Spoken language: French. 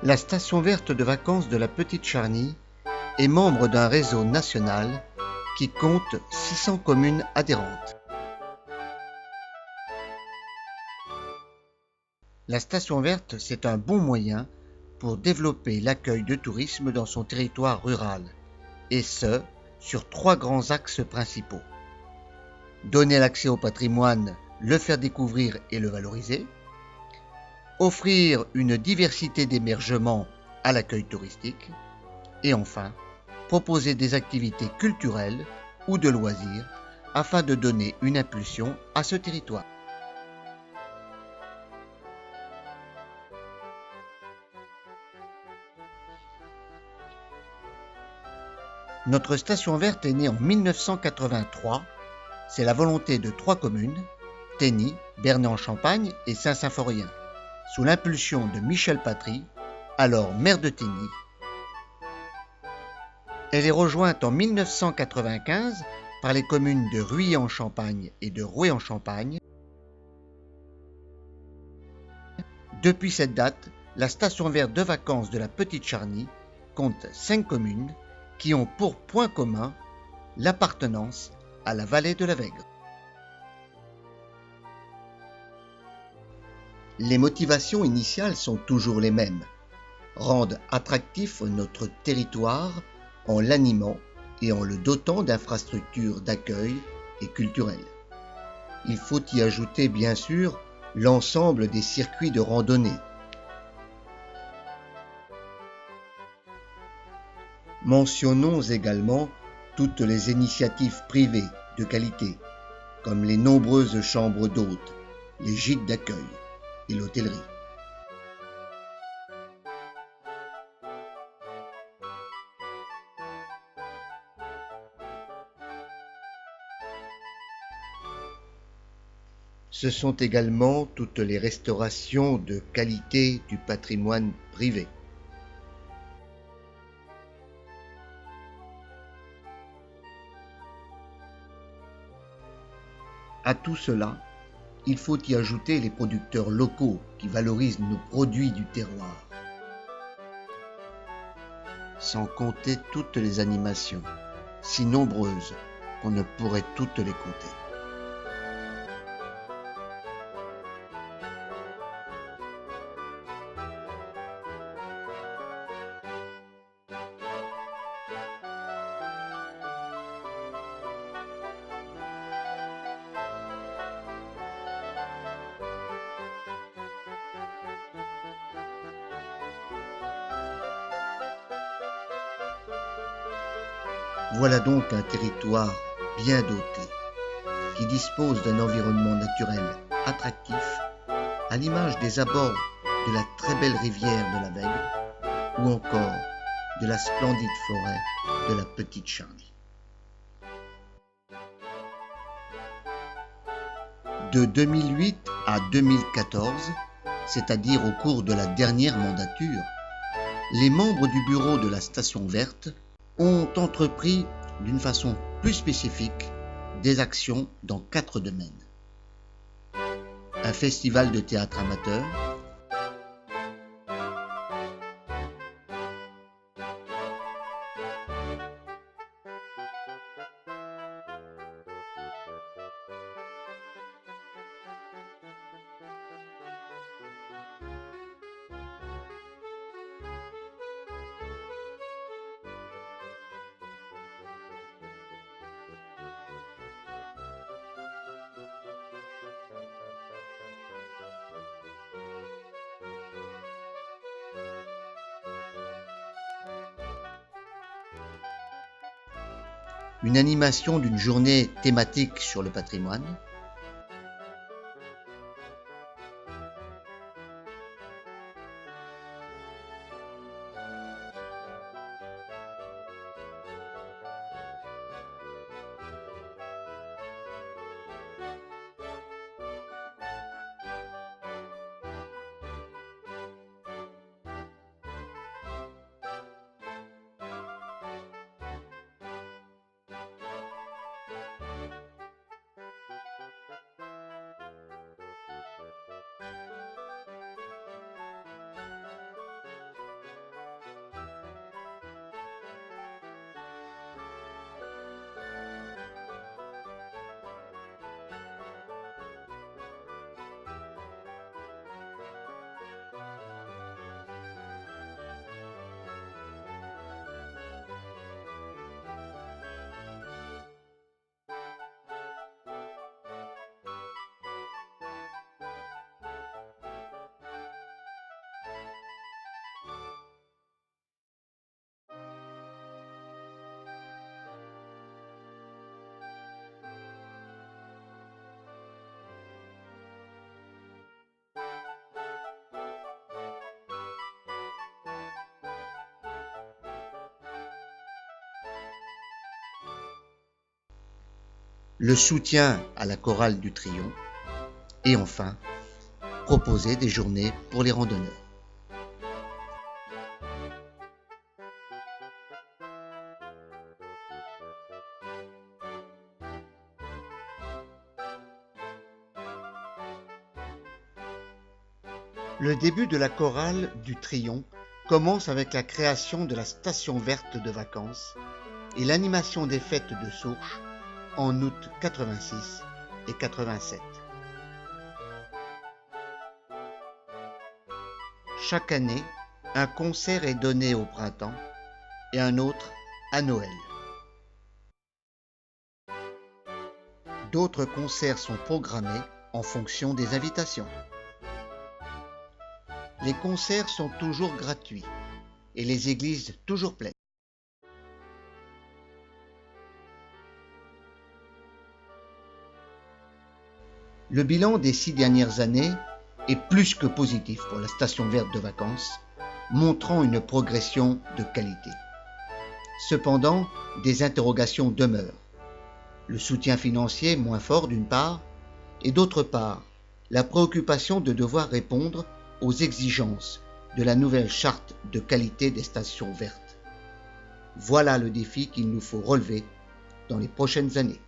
La station verte de vacances de la Petite Charny est membre d'un réseau national qui compte 600 communes adhérentes. La station verte, c'est un bon moyen pour développer l'accueil de tourisme dans son territoire rural, et ce, sur 3 grands axes principaux. Donner l'accès au patrimoine, le faire découvrir et le valoriser. Offrir une diversité d'hébergements à l'accueil touristique. Et enfin, proposer des activités culturelles ou de loisirs afin de donner une impulsion à ce territoire. Notre station verte est née en 1983. C'est la volonté de 3 communes, Thény, Bernay-en-Champagne et Saint-Symphorien, sous l'impulsion de Michel Patry, alors maire de Thény. Elle est rejointe en 1995 par les communes de Rueil-en-Champagne et de Rouet-en-Champagne. Depuis cette date, la station verte de vacances de la Petite Charny compte 5 communes qui ont pour point commun l'appartenance à la vallée de la Vègre. Les motivations initiales sont toujours les mêmes. Rendre attractif notre territoire en l'animant et en le dotant d'infrastructures d'accueil et culturelles. Il faut y ajouter bien sûr l'ensemble des circuits de randonnée. Mentionnons également toutes les initiatives privées de qualité, comme les nombreuses chambres d'hôtes, les gîtes d'accueil et l'hôtellerie. Ce sont également toutes les restaurations de qualité du patrimoine privé. À tout cela, il faut y ajouter les producteurs locaux qui valorisent nos produits du terroir. Sans compter toutes les animations, si nombreuses qu'on ne pourrait toutes les compter. Voilà donc un territoire bien doté, qui dispose d'un environnement naturel attractif, à l'image des abords de la très belle rivière de la Vègre, ou encore de la splendide forêt de la Petite Charny. De 2008 à 2014, c'est-à-dire au cours de la dernière mandature, les membres du bureau de la Station Verte ont entrepris d'une façon plus spécifique des actions dans 4 domaines. Un festival de théâtre amateur, une animation d'une journée thématique sur le patrimoine, le soutien à la chorale du Trion et enfin proposer des journées pour les randonneurs. Le début de la chorale du Trion commence avec la création de la station verte de vacances et l'animation des fêtes de Sourches en août 86 et 87. Chaque année, un concert est donné au printemps et un autre à Noël. D'autres concerts sont programmés en fonction des invitations. Les concerts sont toujours gratuits et les églises toujours pleines. Le bilan des 6 dernières années est plus que positif pour la station verte de vacances, montrant une progression de qualité. Cependant, des interrogations demeurent. Le soutien financier moins fort d'une part, et d'autre part, la préoccupation de devoir répondre aux exigences de la nouvelle charte de qualité des stations vertes. Voilà le défi qu'il nous faut relever dans les prochaines années.